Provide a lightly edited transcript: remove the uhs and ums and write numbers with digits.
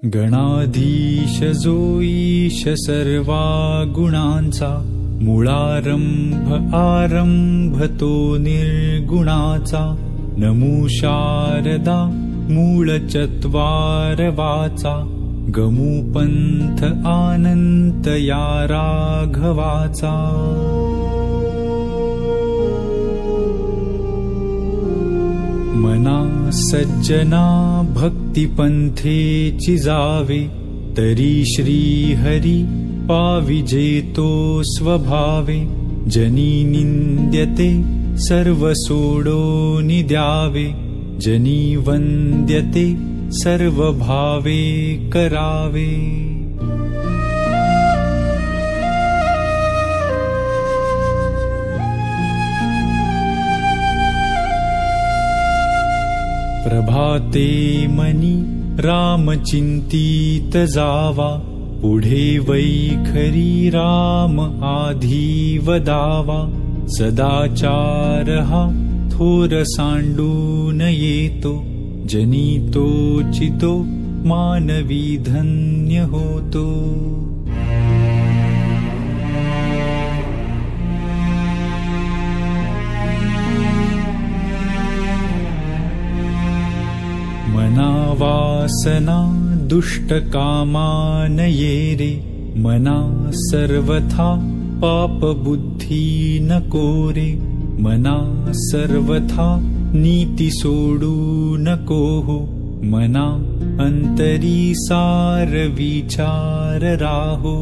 गणाधीश जो ईश सर्वा गुणांचा, मूळारंभ आरंभ तो निर्गुणाचा। नमो शारदा मूळ चत्वार वाचा, गमू पंथ आनंत या राघवाचा। मना सज्जना भक्तिपंथेची जावे, तरी श्री हरी पाविजेतो स्वभावे। जनी निंद्यते सर्व सोडोनि द्यावे, जनी वंद्यते सर्व भावे करावे। प्रभाते मनी राम चिंतित जावा, पुढे वैखरी राम आधी वदावा। सदाचार हा थोर सांडून येतो, जनी तो चितो मानवी धन्य होतो। मना वासना दुष्ट कामान ये रे, मना सर्वथा पाप बुद्धि नको रे। मना सर्वथा नीति सोडू नको हो, मना अंतरी सार विचार राहो।